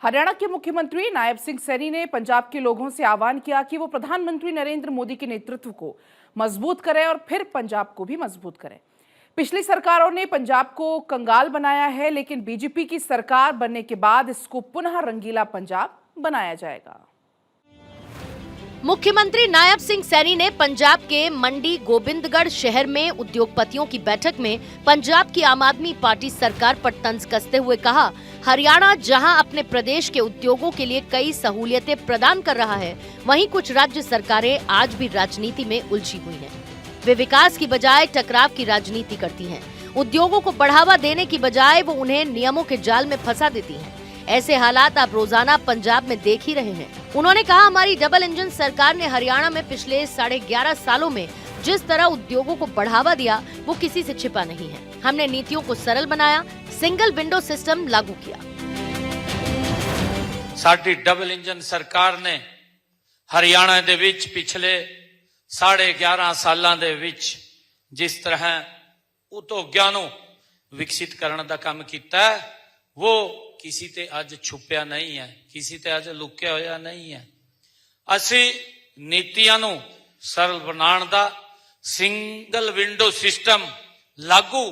हरियाणा के मुख्यमंत्री नायब सिंह सैनी ने पंजाब के लोगों से आह्वान किया कि वो प्रधानमंत्री नरेंद्र मोदी के नेतृत्व को मजबूत करें और फिर पंजाब को भी मजबूत करें। पिछली सरकारों ने पंजाब को कंगाल बनाया है, लेकिन बीजेपी की सरकार बनने के बाद इसको पुनः रंगीला पंजाब बनाया जाएगा। मुख्यमंत्री नायब सिंह सैनी ने पंजाब के मंडी गोबिंदगढ़ शहर में उद्योगपतियों की बैठक में पंजाब की आम आदमी पार्टी सरकार पर तंज कसते हुए कहा, हरियाणा जहां अपने प्रदेश के उद्योगों के लिए कई सहूलियतें प्रदान कर रहा है, वहीं कुछ राज्य सरकारें आज भी राजनीति में उलझी हुई हैं। वे विकास की बजाय टकराव की राजनीति करती हैं। उद्योगों को बढ़ावा देने की बजाय वो उन्हें नियमों के जाल में फंसा देती हैं। ऐसे हालात आप रोजाना पंजाब में देख ही रहे हैं। उन्होंने कहा, हमारी डबल इंजन सरकार ने हरियाणा में पिछले 11.5 सालों में जिस तरह उद्योगों को बढ़ावा दिया, वो किसी से छिपा नहीं है। हमने नीतियों को सरल बनाया, सिंगल विंडो सिस्टम लागू किया। साडी डबल इंजन सरकार ने हरियाणा दे विच पिछले 11.5 सालां दे विच जिस तरह उद्योगां नूं विकसित करने का काम किया है, वो किसी ते अज छुपिया नहीं है, किसी ते अज लुकिया होया नहीं है। असी नीतियां नूं सरल बनाने दा सिंगल विंडो सिस्टम लागू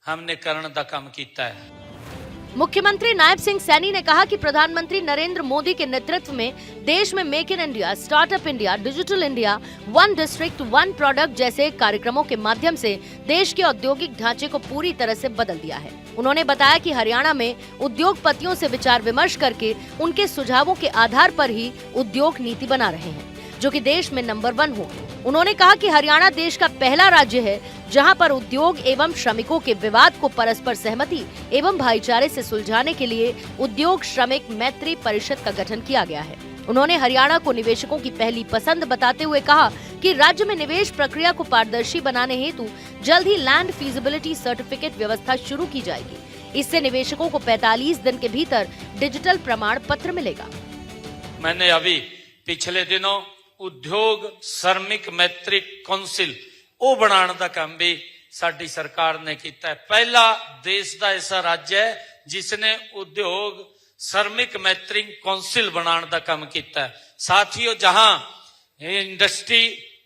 हमने करने का काम किया है। मुख्यमंत्री नायब सिंह सैनी ने कहा कि प्रधानमंत्री नरेंद्र मोदी के नेतृत्व में देश में make in India, startup India, digital India, one district one product जैसे कार्यक्रमों के माध्यम से देश के औद्योगिक ढांचे को पूरी तरह से बदल दिया है। उन्होंने बताया कि हरियाणा में उद्योगपतियों से विचार विमर्श करके उनके सुझावों के आधार पर ही उद्योग नीति बना रहे हैं, जो कि देश में नंबर 1 हो। उन्होंने कहा कि हरियाणा देश का पहला राज्य है जहां पर उद्योग एवं श्रमिकों के विवाद को परस्पर सहमति एवं भाईचारे से सुलझाने के लिए उद्योग श्रमिक मैत्री परिषद का गठन किया गया है। उन्होंने हरियाणा को निवेशकों की पहली पसंद बताते हुए कहा कि राज्य में निवेश प्रक्रिया को पारदर्शी बनाने हेतु जल्द ही लैंड फीजिबिलिटी सर्टिफिकेट व्यवस्था शुरू की जाएगी। इससे निवेशकों को 45 दिन के भीतर डिजिटल प्रमाण पत्र मिलेगा। मैंने अभी पिछले दिनों उद्योग श्रमिक मैत्री काउंसिल वो बनाने का काम भी साडी सरकार ने किया है। पहला देश का ऐसा राज्य है जिसने उद्योग श्रमिक मैत्री काउंसिल बनाने का काम किया है। साथियों, जहां इंडस्ट्री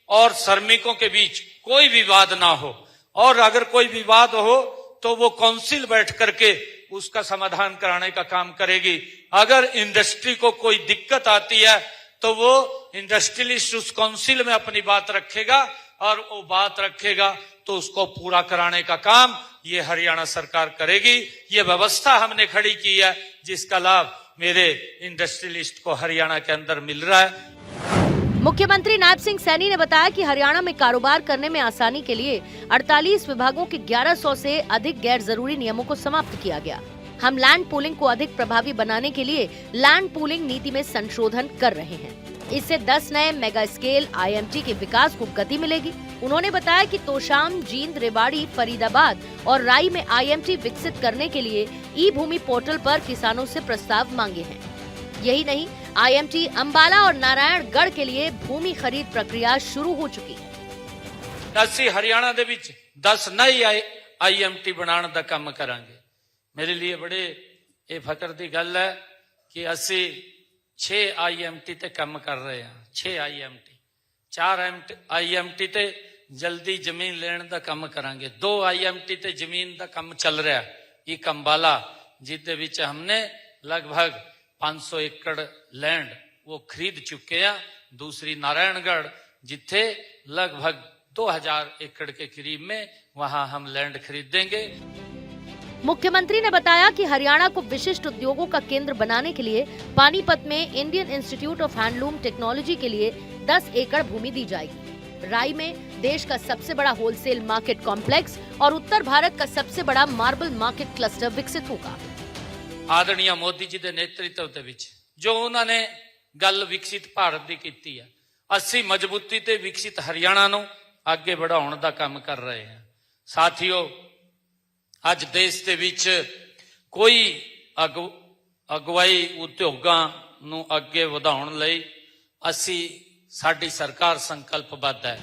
और श्रमिकों के बीच कोई विवाद ना हो, और अगर कोई विवाद हो तो वो काउंसिल बैठ करके उसका समाधान कराने का काम करेगी। अगर इंडस्ट्री को कोई दिक्कत आती है तो वो इंडस्ट्रियलिस्ट उस काउंसिल में अपनी बात रखेगा, और वो बात रखेगा तो उसको पूरा कराने का काम ये हरियाणा सरकार करेगी। ये व्यवस्था हमने खड़ी की है, जिसका लाभ मेरे इंडस्ट्रियलिस्ट को हरियाणा के अंदर मिल रहा है। मुख्यमंत्री नायब सिंह सैनी ने बताया कि हरियाणा में कारोबार करने में आसानी के लिए 48 विभागों के 1100 से अधिक गैर जरूरी नियमों को समाप्त किया गया। हम लैंड पूलिंग को अधिक प्रभावी बनाने के लिए लैंड पूलिंग नीति में संशोधन कर रहे हैं। इससे 10 नए मेगा स्केल IMT के विकास को गति मिलेगी। उन्होंने बताया कि तोशाम, जींद, रेवाड़ी, फरीदाबाद और राई में IMT विकसित करने के लिए ई-भूमि पोर्टल पर किसानों से प्रस्ताव मांगे हैं। यही नहीं, IMT अंबाला और नारायणगढ़ के लिए भूमि खरीद प्रक्रिया शुरू हो चुकी है। ਅਸੀਂ हरियाणा दे विच 10 नई IMT बनाने का काम करांगे। मेरे लिए बड़े ये फकर की गल है कि असी 6 IMT ते काम कर रहे हैं। 6 IMT, 4 IMT ते जल्दी जमीन लेने का काम करांगे। 2 IMT ते जमीन का काम चल रहा है। एक अंबाला जिदे विच हमने लगभग 500 एकड़ लैंड वो खरीद चुके हैं। दूसरी नारायणगढ़ जिथे लगभग 2000 एकड़ के करीब में वहां हम लैंड खरीदेंगे। मुख्यमंत्री ने बताया कि हरियाणा को विशिष्ट उद्योगों का केंद्र बनाने के लिए पानीपत में Indian institute of handloom technology के लिए 10 एकड़ भूमि दी जाएगी। राई में देश का सबसे बड़ा होलसेल मार्केट कॉम्प्लेक्स और उत्तर भारत का सबसे बड़ा मार्बल मार्केट क्लस्टर विकसित होगा। आदरणीय मोदी जी के नेतृत्व दे विच जो उन्होंने गल विकसित भारत की की है, असी मजबूती ते विकसित हरियाणा नूं आगे बढ़ाने का काम कर रहे हैं। साथियों, आज देश के विच कोई अगुवाई उद्योगां नूं अगे वधाउण लई असी साडी सरकार संकल्पबद्ध है।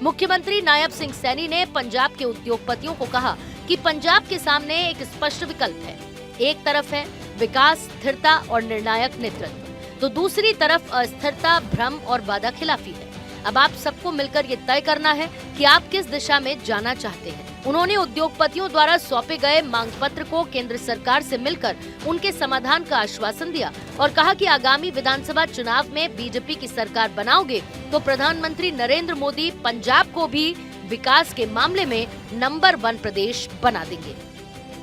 मुख्यमंत्री नायब सिंह सैनी ने पंजाब के उद्योगपतियों को कहा कि पंजाब के सामने एक स्पष्ट विकल्प है। एक तरफ है विकास, स्थिरता और निर्णायक नेतृत्व, तो दूसरी तरफ अस्थिरता, भ्रम और वादाखिलाफी है। अब आप सबको मिलकर ये तय करना है कि आप किस दिशा में जाना चाहते हैं। उन्होंने उद्योगपतियों द्वारा सौंपे गए मांग पत्र को केंद्र सरकार से मिलकर उनके समाधान का आश्वासन दिया और कहा कि आगामी विधानसभा चुनाव में बीजेपी की सरकार बनाओगे तो प्रधानमंत्री नरेंद्र मोदी पंजाब को भी विकास के मामले में नंबर 1 प्रदेश बना देंगे।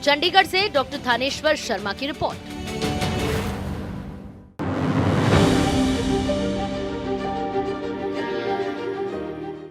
चंडीगढ़ से डॉक्टर थानेश्वर शर्मा की रिपोर्ट।